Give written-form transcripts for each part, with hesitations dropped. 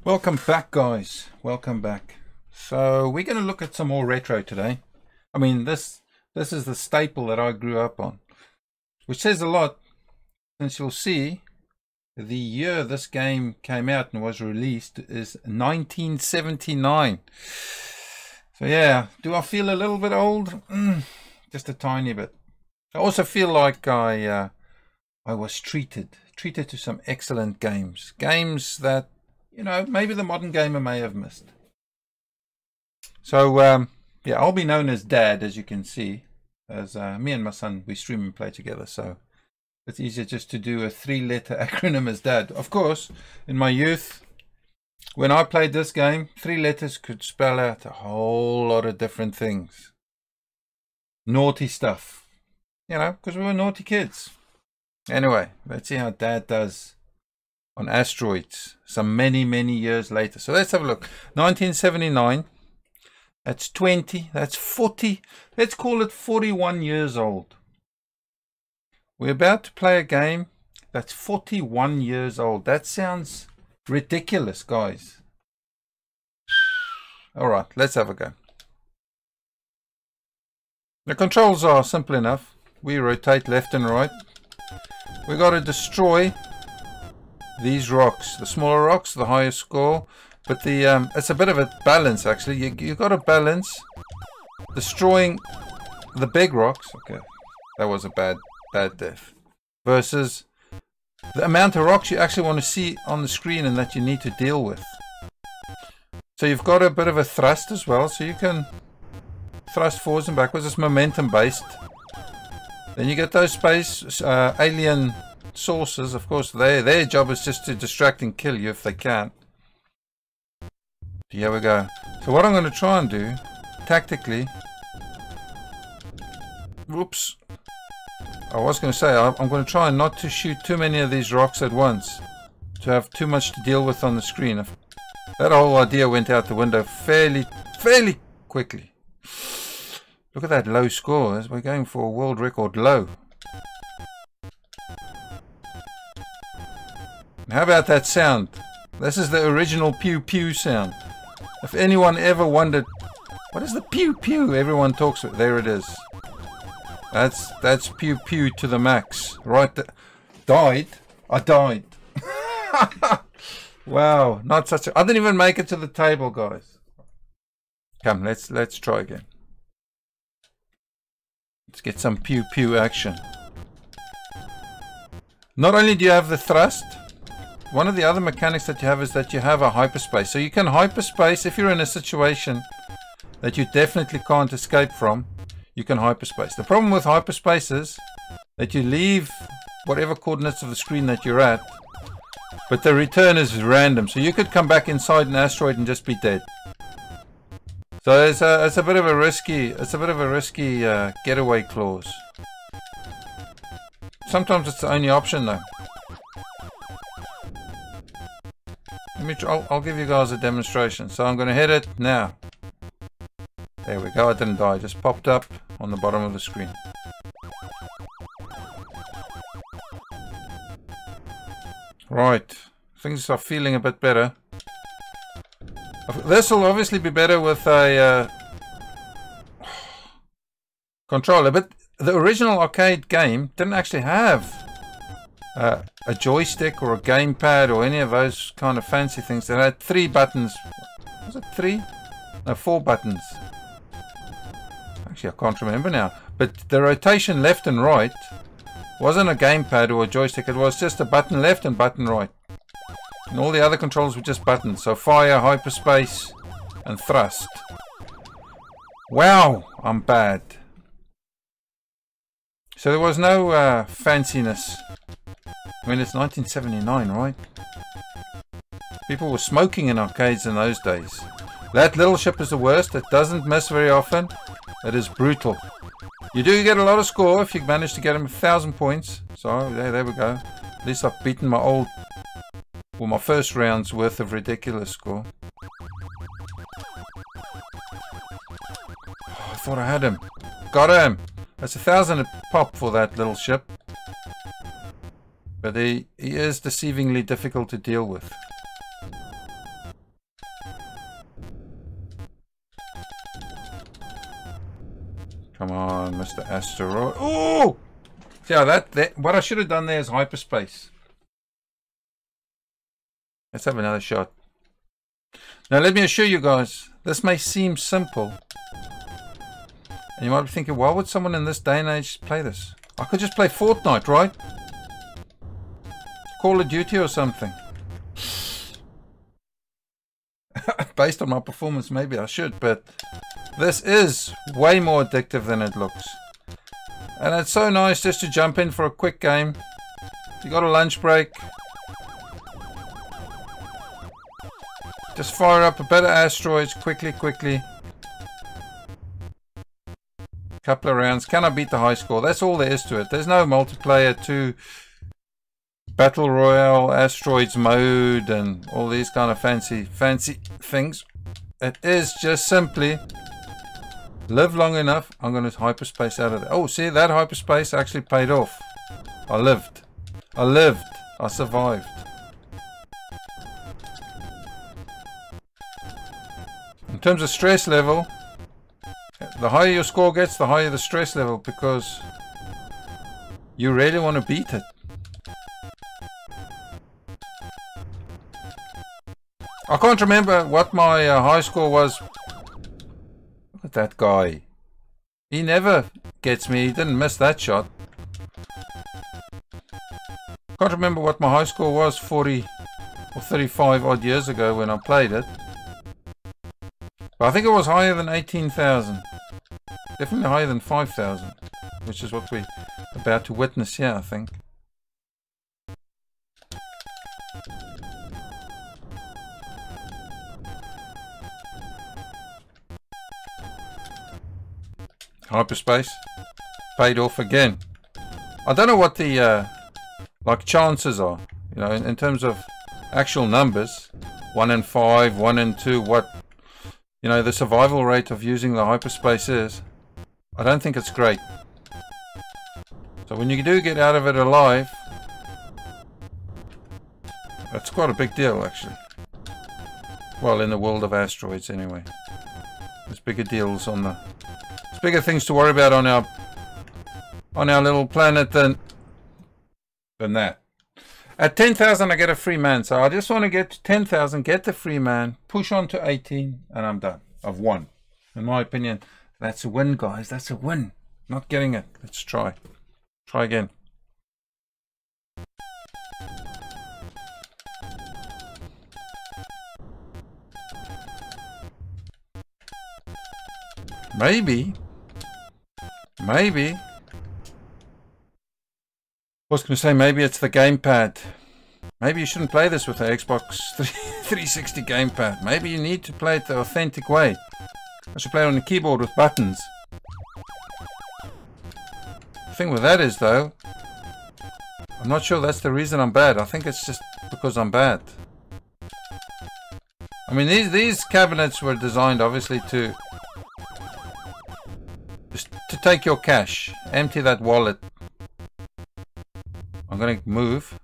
Welcome back, guys. Welcome back. So we're going to look at some more retro today. I mean, this is the staple that I grew up on, which says a lot, since you'll see the year this game came out and was released is 1979. So yeah, do I feel a little bit old? Just a tiny bit. I also feel like I was treated to some excellent games that, you know, maybe the modern gamer may have missed. So yeah, I'll be known as Dad, as you can see, as me and my son, we stream and play together, so it's easier just to do a 3-letter acronym as Dad. Of course, in my youth, when I played this game, 3 letters could spell out a whole lot of different things. Naughty stuff, you know, because we were naughty kids. Anyway, let's see how Dad does on Asteroids some many years later. So let's have a look. 1979, that's 20, that's 40, let's call it 41 years old. We're about to play a game that's 41 years old. That sounds ridiculous, guys. Alright, let's have a go. The controls are simple enough. We rotate left and right. We got to destroy these rocks. The smaller rocks, the higher score. But the it's a bit of a balance, actually. You got to balance destroying the big rocks. Okay, that was a bad death. Versus the amount of rocks you actually want to see on the screen and that you need to deal with. So you've got a bit of a thrust as well, so you can thrust forwards and backwards. It's momentum based. Then you get those space alien sources. Of course, their job is just to distract and kill you if they can. Here we go. So what I'm going to try and do tactically, whoops, I was going to say I'm going to try not to shoot too many of these rocks at once, to have too much to deal with on the screen. That whole idea went out the window fairly quickly. Look at that low score. We're going for a world record low. How about that sound? This is the original pew pew sound. If anyone ever wondered, what is the pew pew everyone talks about? There it is. That's pew pew to the max. Right. Died? I died. Wow. Not such a... I didn't even make it to the table, guys. Come, let's try again. Let's get some pew pew action. Not only do you have the thrust, one of the other mechanics that you have is that you have a hyperspace. So you can hyperspace if you're in a situation that you definitely can't escape from. You can hyperspace. The problem with hyperspace is that you leave whatever coordinates of the screen that you're at, but the return is random. So you could come back inside an asteroid and just be dead. So it's a bit of a risky getaway clause. Sometimes it's the only option though. I'll give you guys a demonstration. So I'm going to hit it now. There we go. I didn't die. It just popped up on the bottom of the screen. Right. Things are feeling a bit better. This will obviously be better with a controller, but the original arcade game didn't actually have a joystick or a gamepad or any of those kind of fancy things. It had 3 buttons. Was it 3? No, 4 buttons. Actually, I can't remember now. But the rotation left and right wasn't a gamepad or a joystick. It was just a button left and button right. And all the other controls were just buttons. So fire, hyperspace, and thrust. Wow, I'm bad. So there was no fanciness. I mean, it's 1979, right? People were smoking in arcades in those days. That little ship is the worst. It doesn't miss very often. It is brutal. You do get a lot of score if you manage to get him 1,000 points. So there we go. At least I've beaten my old, well, my first round's worth of ridiculous score. Oh, I thought I had him. Got him. That's 1,000 a pop for that little ship. But he is deceivingly difficult to deal with. Come on, Mr. Asteroid. Oh! Yeah, that what I should have done there is hyperspace. Let's have another shot. Now let me assure you guys, this may seem simple. And you might be thinking, why would someone in this day and age play this? I could just play Fortnite, right? Call of Duty or something. Based on my performance, maybe I should, but this is way more addictive than it looks. And it's so nice just to jump in for a quick game. You got a lunch break. Just fire up a bit of asteroids quickly. Couple of rounds. Can I beat the high score? That's all there is to it. There's no multiplayer to Battle Royale, asteroids mode, and all these kind of fancy things. It is just simply live long enough. I'm going to hyperspace out of there. Oh, see, that hyperspace actually paid off. I lived. I survived. In terms of stress level, the higher your score gets, the higher the stress level, because you really want to beat it. I can't remember what my high score was. Look at that guy. He never gets me. He didn't miss that shot. Can't remember what my high score was 40 or 35 odd years ago when I played it. But I think it was higher than 18,000. Definitely higher than 5,000. Which is what we're about to witness here, I think. Hyperspace paid off again. I don't know what the like chances are, you know, in terms of actual numbers. 1 in 5, 1 in 2, what, you know, the survival rate of using the hyperspace is. I don't think it's great. So when you do get out of it alive, that's quite a big deal actually. Well, in the world of asteroids anyway. There's bigger deals on the bigger things to worry about on our little planet than that. At 10,000 I get a free man, so I just want to get to 10,000, get the free man, push on to 18, and I'm done. I've won. In my opinion, that's a win, guys. That's a win. Not getting it. Let's try. Try again. Maybe. I was going to say maybe it's the gamepad. Maybe you shouldn't play this with the Xbox 360 gamepad. Maybe you need to play it the authentic way. I should play it on the keyboard with buttons. The thing with that is, though, I'm not sure that's the reason I'm bad. I think it's just because I'm bad. I mean, these cabinets were designed obviously to take your cash, empty that wallet. I'm gonna move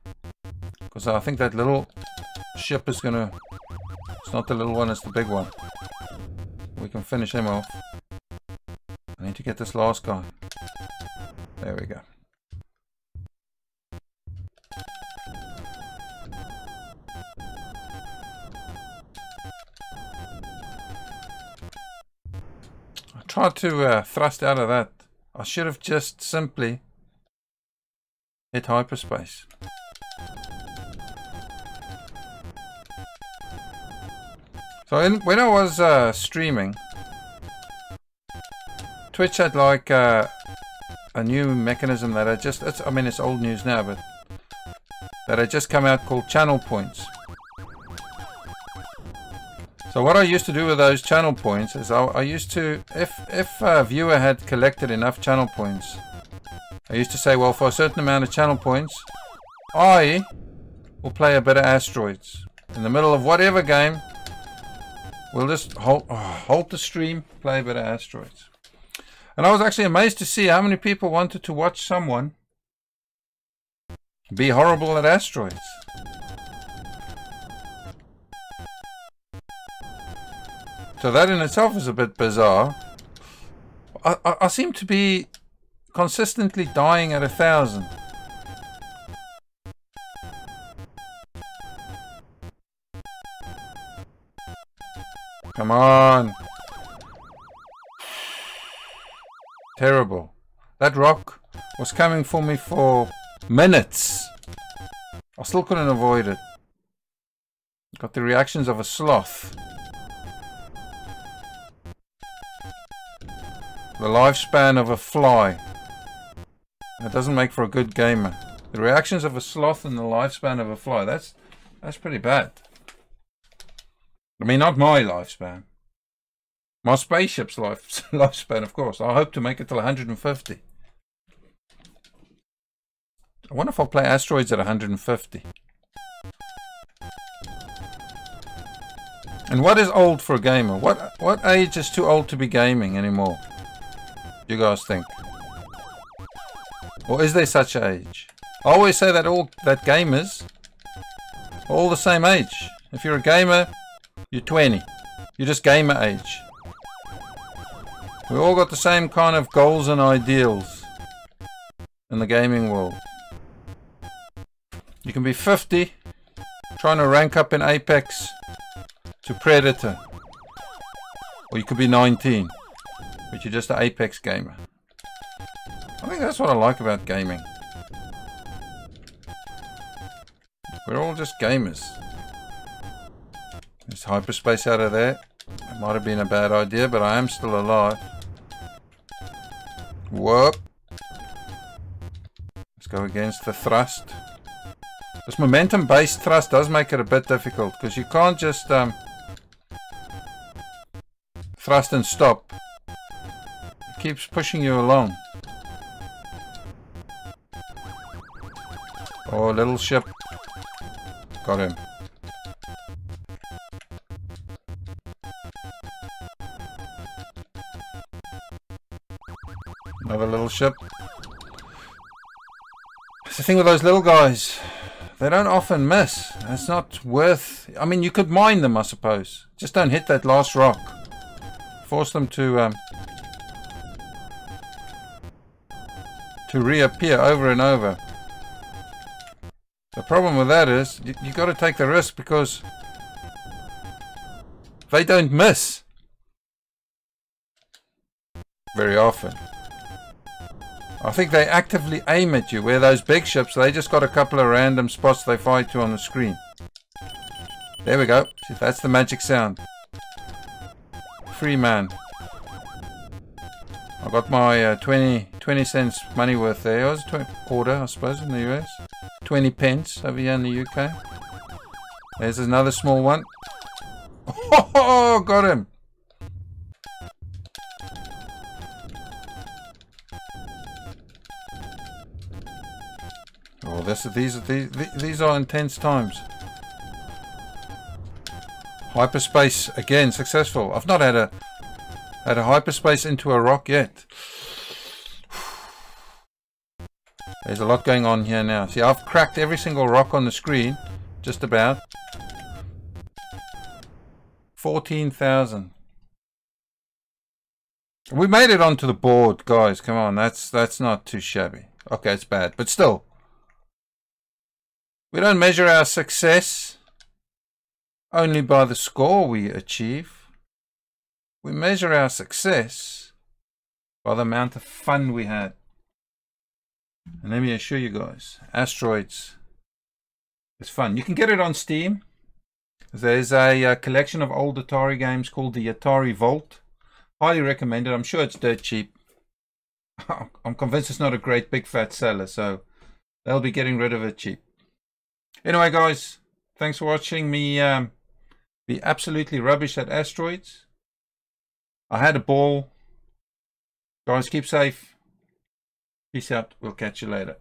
because I think that little ship is gonna, it's not the little one, it's the big one. We can finish him off. I need to get this last guy. There we go. Tried to thrust out of that. I should have just simply hit hyperspace. So when I was streaming, Twitch had like a new mechanism that I mean it's old news now, but that had just come out called channel points. So what I used to do with those channel points is I used to, if a viewer had collected enough channel points, I used to say, well, for a certain amount of channel points, I will play a bit of asteroids. In the middle of whatever game, we'll just halt the stream, play a bit of asteroids. And I was actually amazed to see how many people wanted to watch someone be horrible at asteroids. So that in itself is a bit bizarre. I seem to be consistently dying at 1,000. Come on. Terrible. That rock was coming for me for minutes. I still couldn't avoid it. Got the reactions of a sloth. The lifespan of a fly. That doesn't make for a good gamer. The reactions of a sloth and the lifespan of a fly. That's pretty bad. I mean, not my lifespan. My spaceship's lifespan, of course. I hope to make it till 150. I wonder if I'll play Asteroids at 150. And what is old for a gamer? What age is too old to be gaming anymore? You guys think? Or is there such age? I always say that gamers are all the same age. If you're a gamer, you're 20. You're just gamer age. We all got the same kind of goals and ideals in the gaming world. You can be 50, trying to rank up in Apex to Predator. Or you could be 19, but you're just an Apex gamer. I think that's what I like about gaming. We're all just gamers. There's hyperspace out of there. It might have been a bad idea, but I am still alive. Whoop. Let's go against the thrust. This momentum-based thrust does make it a bit difficult, because you can't just thrust and stop. It keeps pushing you along. Oh, little ship. Got him. Another little ship. That's the thing with those little guys. They don't often miss. It's not worth... I mean, you could mine them, I suppose. Just don't hit that last rock. Force them to reappear over and over. The problem with that is, you got to take the risk because they don't miss very often. I think they actively aim at you, where those big ships, they just got a couple of random spots they fire to on the screen. There we go. See, that's the magic sound. Free man. I got my 20 cents money worth there. It was a order, I suppose, in the US. 20 pence over here in the UK. There's another small one. Oh, got him. Oh, these are intense times. Hyperspace again, successful. I've not had a hyperspace into a rock yet. There's a lot going on here now. See, I've cracked every single rock on the screen, just about. 14,000. We made it onto the board, guys. Come on, that's not too shabby. Okay, it's bad, but still. We don't measure our success only by the score we achieve. We measure our success by the amount of fun we had. And let me assure you guys, Asteroids is fun. You can get it on Steam. There's a collection of old Atari games called the Atari Vault. Highly recommended. I'm sure it's dirt cheap. I'm convinced it's not a great big fat seller, so they'll be getting rid of it cheap. Anyway, guys, thanks for watching me be absolutely rubbish at Asteroids. I had a ball. Guys, keep safe. Peace out. We'll catch you later.